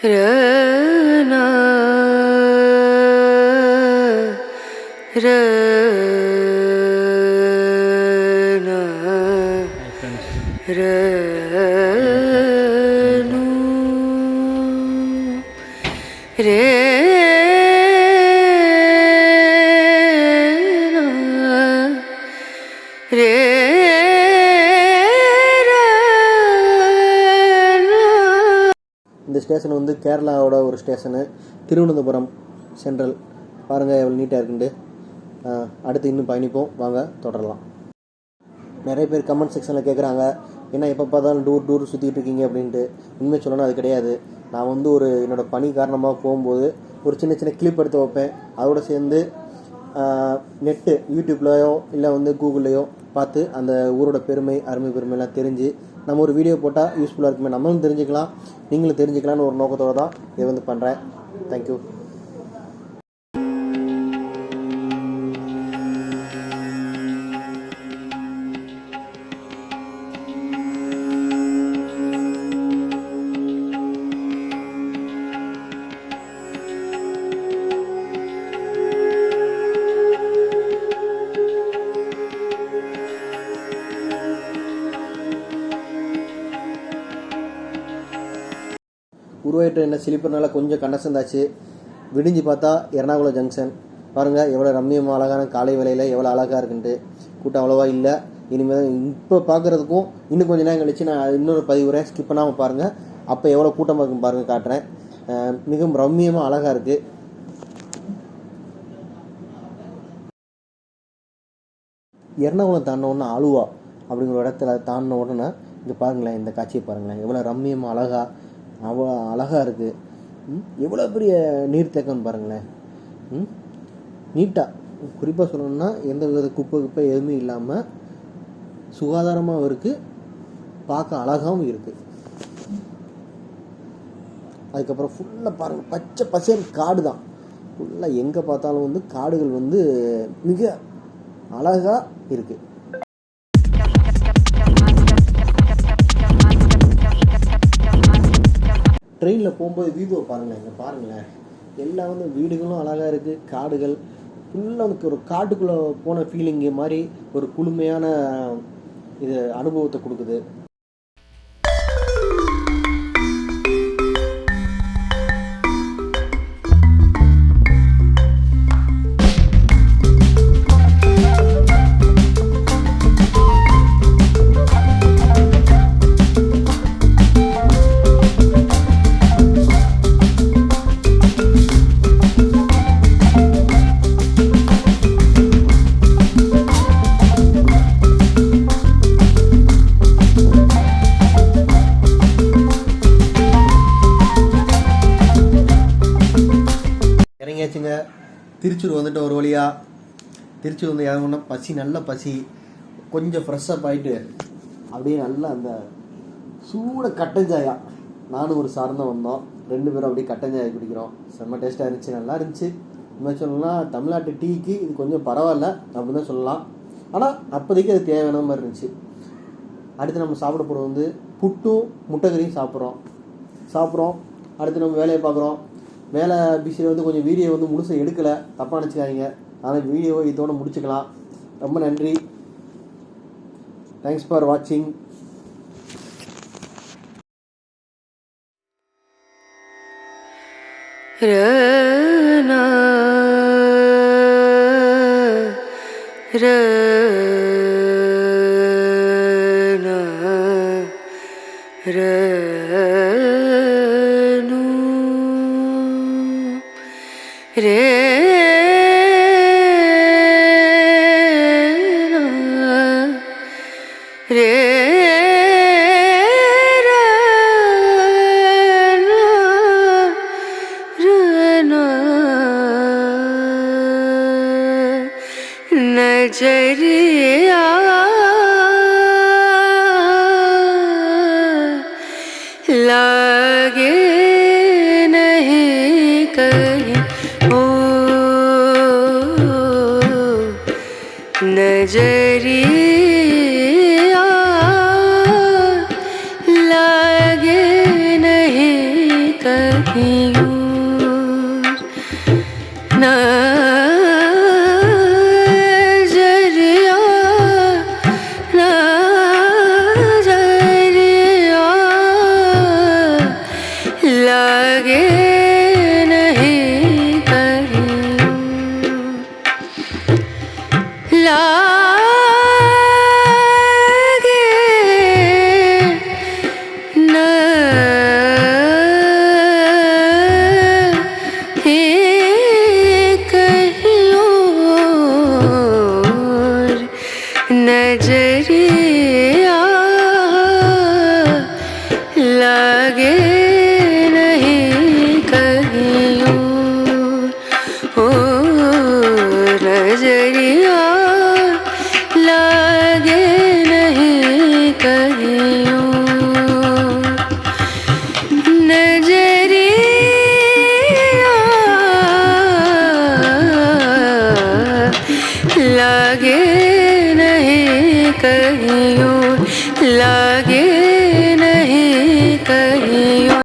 रना रना रनु रे रे இந்த ஸ்டேஷன் வந்து கேரளாவோட ஒரு ஸ்டேஷனு, திருவனந்தபுரம் சென்ட்ரல். பாருங்கள் எவ்வளோ நீட்டாக இருக்குண்டு. அடுத்து இன்னும் பயணிப்போம், வாங்க தொடரலாம். நிறைய பேர் கமெண்ட் செக்ஷனில் கேட்குறாங்க, என்ன எப்போ பார்த்தாலும் டூர் சுற்றிட்டு இருக்கீங்க அப்படின்ட்டு. உண்மை சொல்லணும், அது கிடையாது. நான் வந்து என்னோடய பணி காரணமாக போகும்போது ஒரு சின்ன சின்ன கிளிப் எடுத்து வைப்பேன். அதோடு சேர்ந்து நெட்டு யூடியூப்லையோ இல்லை வந்து கூகுள்லையோ பார்த்து அந்த ஊரோட அருமை பெருமைலாம் தெரிஞ்சு நம்ம ஒரு வீடியோ போட்டால் யூஸ்ஃபுல்லாக இருக்குமே, நம்மளும் தெரிஞ்சுக்கலாம் நீங்களும் தெரிஞ்சுக்கலான்னு ஒரு நோக்கத்தோடு தான் இதை வந்து பண்ணுறேன். தேங்க்யூ. உருவாயிட்ட என்ன ஸ்லீப்பர்னால கொஞ்சம் கண்டசந்தாச்சு. விடிஞ்சு பார்த்தா எர்ணாகுளம் ஜங்ஷன். பாருங்கள் எவ்வளோ ரம்மியமாக அழகான காலை வேலையில் எவ்வளோ அழகாக இருக்குன்ட்டு. கூட்டம் அவ்வளோவா இல்லை. இனிமேல் இப்போ பார்க்குறதுக்கும் இன்னும் கொஞ்சம் நேரம் கழிச்சு நான் இன்னொரு பதிவுறேன், ஸ்கிப் பண்ணாமல் பாருங்கள். அப்போ எவ்வளோ கூட்டமாக இருக்கும் பாருங்கள், காட்டுறேன். மிகவும் ரம்மியமாக அழகாக இருக்குது. எர்ணாகுளம் தாண்டின ஆலுவா அப்படிங்கிற இடத்துல தாண்டின உடனே இங்கே பாருங்களேன், இந்த காட்சியை பாருங்களேன், எவ்வளோ ரம்மியமாக அவ்வளோ அழகாக இருக்குது. எவ்வளோ பெரிய நீர்த்தேக்கம்னு பாருங்களேன். நீட்டாக குறிப்பாக சொல்லணும்னா எந்த வித குப்பை எதுவுமே இல்லாமல் சுகாதாரமாகவும் இருக்குது, பார்க்க அழகாகவும் இருக்குது. அதுக்கப்புறம் ஃபுல்லாக பாருங்கள், பச்சை பசேல் காடு தான். ஃபுல்லாக எங்கே பார்த்தாலும் வந்து காடுகள் வந்து மிக அழகாக இருக்குது. ட்ரெயினில் போகும்போது வியூவை பாருங்களேன், இங்கே பாருங்களேன், எல்லாம் வந்து வீடுகளும் அழகாக இருக்குது, காடுகள் ஃபுல்லாக வந்து ஒரு காட்டுக்குள்ளே போன ஃபீலிங்கு மாதிரி ஒரு குளுமையான இது அனுபவத்தை கொடுக்குது. இறங்கியாச்சுங்க. திருச்சூர் வந்துட்டு ஒரு வழியாக திருச்சூர் வந்து இறங்கணும்னா பசி, நல்ல பசி, கொஞ்சம் ஃப்ரெஷ்ஷப் ஆகிட்டு அப்படியே நல்லா அந்த சூட கட்டஞ்சாயா நானும் ஒரு சார்ந்த வந்தோம். 2 பேரும் அப்படியே கட்டஞ்சாயை குடிக்கிறோம். செம்ம டேஸ்ட்டாக இருந்துச்சு, நல்லா இருந்துச்சு. இன்னும் சொல்லலாம் தமிழ்நாட்டு டீக்கு இது கொஞ்சம் பரவாயில்ல அப்படின்னு தான் சொல்லலாம். ஆனால் அப்போதைக்கு அது தேவையான மாதிரி இருந்துச்சு. அடுத்து நம்ம சாப்பிட போகிறது வந்து புட்டும் முட்டைக்கறியும் சாப்பிட்றோம். அடுத்து நம்ம வேலையை பார்க்குறோம். வேலை பிஸியில் வந்து கொஞ்சம் வீடியோ வந்து முழுசாக எடுக்கலை, தப்பாக நினச்சிக்காதீங்க. ஆனால் வீடியோவை இதோடு முடிச்சுக்கலாம். ரொம்ப நன்றி. தேங்க்ஸ் ஃபார் வாட்சிங். ரனா ரனா ரனு ரே ரே नजरिया लागे नहीं कहीं, ओ नजरिया लागे नहीं कहीं। लागे नहीं कहियो नजरिया लागे नहीं कहियो लागे